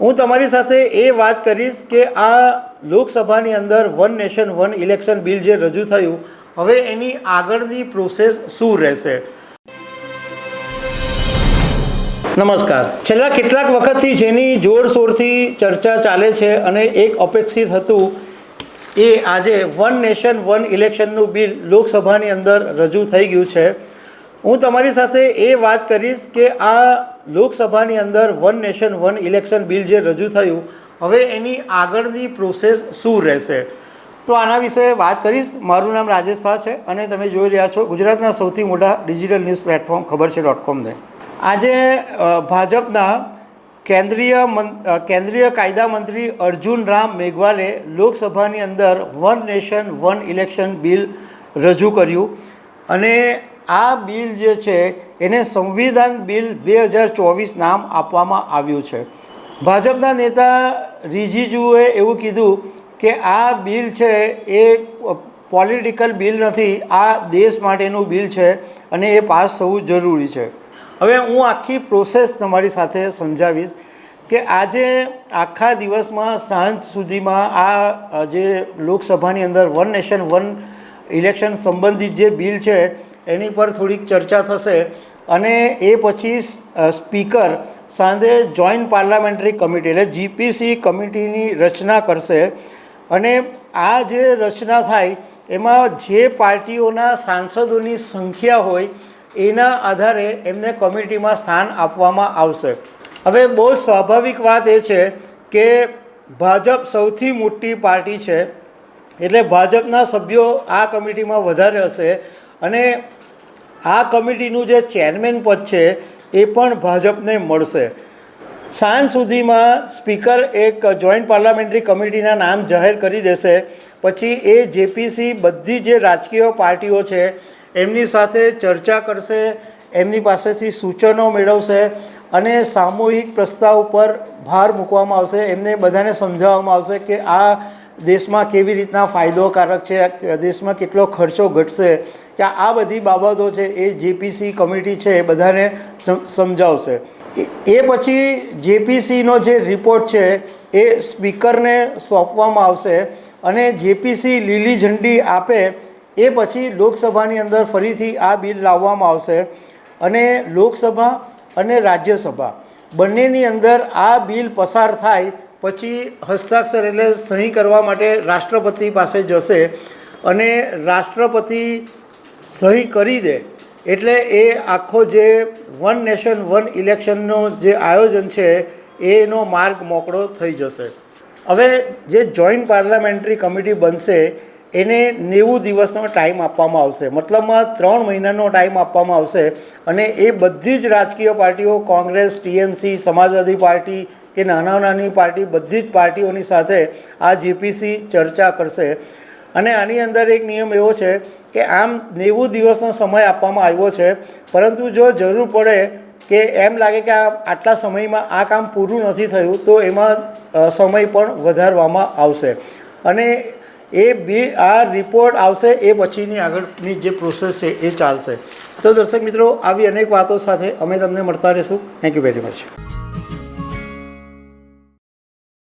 હું તમારી સાથે એ વાત કરીશ કે આ લોકસભાની અંદર one nation one election bill જે રજૂ થયું, હવે એની આગળની પ્રોસેસ શું રહેશે. નમસ્કાર. છેલ્લા કેટલાક વખતથી જેની જોરશોરથી ચર્ચા ચાલે છે અને એક અપેક્ષિત હતું એ આજે વન નેશન વન ઇલેક્શનનું બિલ લોકસભાની અંદર રજૂ થઈ ગયું છે. હું તમારી સાથે એ વાત કરીશ કે આ લોકસભાની અંદર one nation one election bill જે રજૂ થયું, હવે એની આગળની પ્રોસેસ શું રહેશે. તો આના વિશે વાત કરીશ. મારું નામ રાજેશ શાહ છે અને તમે જોઈ રહ્યા છો ગુજરાતના સૌથી મોટા ડિજિટલ ન્યૂઝ પ્લેટફોર્મ ખબરછે.comને. આજે ભાજપના કેન્દ્રીય કાયદા મંત્રી અર્જુન રામ મેઘવાલે લોકસભાની અંદર one nation one election bill રજૂ કર્યું અને આ બિલ જે છે એને સંવિધાન બિલ 2024 નામ આપવામાં આવ્યું છે. ભાજપના નેતા રિજિજુએ એવું કીધું કે આ બિલ છે એ પોલિટિકલ બિલ નથી, આ દેશ માટેનું બિલ છે અને એ પાસ થવું જરૂરી છે. હવે હું આખી પ્રોસેસ તમારી સાથે સમજાવીશ કે આજે આખા દિવસમાં સાંજ સુધીમાં આ જે લોકસભાની અંદર વન નેશન વન ઇલેક્શન સંબંધિત જે બિલ છે એની પર થોડીક ચર્ચા થશે અને એ પછી સ્પીકર સાંજે જોઈન્ટ પાર્લામેન્ટરી કમિટી એટલે જીપીસી કમિટીની રચના કરશે અને આ જે રચના થાય એમાં જે પાર્ટીઓના સાંસદોની સંખ્યા હોય એના આધારે એમને કમિટીમાં સ્થાન આપવામાં આવશે. હવે બહુ સ્વાભાવિક વાત એ છે કે ભાજપ સૌથી મોટી પાર્ટી છે એટલે ભાજપના સભ્યો આ કમિટીમાં વધારે હશે અને આ કમિટીનું જે ચેરમેન પદ છે એ પણ ભાજપને મળશે. સાંજ સુધીમાં સ્પીકર એક જોઈન્ટ પાર્લામેન્ટરી કમિટીના નામ જાહેર કરી દેશે. પછી એ જેપીસી બધી જે રાજકીય પાર્ટીઓ છે એમની સાથે ચર્ચા કરશે, એમની પાસેથી સૂચનો મેળવશે અને સામૂહિક પ્રસ્તાવ ઉપર ભાર મૂકવામાં આવશે. એમને બધાને સમજાવવામાં આવશે કે આ દેશમાં કેવી રીતના ફાયદોકારક છે, દેશમાં કેટલો ખર્ચો ઘટશે, કે આ બધી બાબતો છે એ જેપીસી કમિટી છે એ બધાને સમજાવશે. એ પછી જેપીસીનો જે રિપોર્ટ છે એ સ્પીકરને સોંપવામાં આવશે અને જેપીસી લીલી ઝંડી આપે એ પછી લોકસભાની અંદર ફરીથી આ બિલ લાવવામાં આવશે અને લોકસભા અને રાજ્યસભા બંનેની અંદર આ બિલ પસાર થાય પછી હસ્તાક્ષર એટલે સહી કરવા માટે રાષ્ટ્રપતિ પાસે જશે અને રાષ્ટ્રપતિ સહી કરી દે એટલે એ આખો જે વન નેશન વન ઇલેક્શનનો જે આયોજન છે એનો માર્ગ મોકળો થઈ જશે. હવે જે જોઈન્ટ પાર્લામેન્ટરી કમિટી બનશે એને 90 દિવસનો ટાઈમ આપવામાં આવશે, મતલબમાં 3 મહિનાનો ટાઈમ આપવામાં આવશે અને એ બધી જ રાજકીય પાર્ટીઓ કોંગ્રેસ, ટીએમસી, સમાજવાદી પાર્ટી કે નાની પાર્ટી બધી જ પાર્ટીઓની સાથે આ જેપીસી ચર્ચા કરશે. અને આની અંદર એક નિયમ એવો છે કે આમ 90 દિવસનો સમય આપવામાં આવ્યો છે, પરંતુ જો જરૂર પડે કે એમ લાગે કે આટલા સમયમાં આ કામ પૂરું નથી થયું તો એમાં સમય પણ વધારવામાં આવશે અને આ રિપોર્ટ આવશે એ પછીની આગળની જે પ્રોસેસ છે એ ચાલશે. તો દર્શક મિત્રો, આવી અનેક વાતો સાથે અમે તમને મળતા રહીશું. Thank you very much.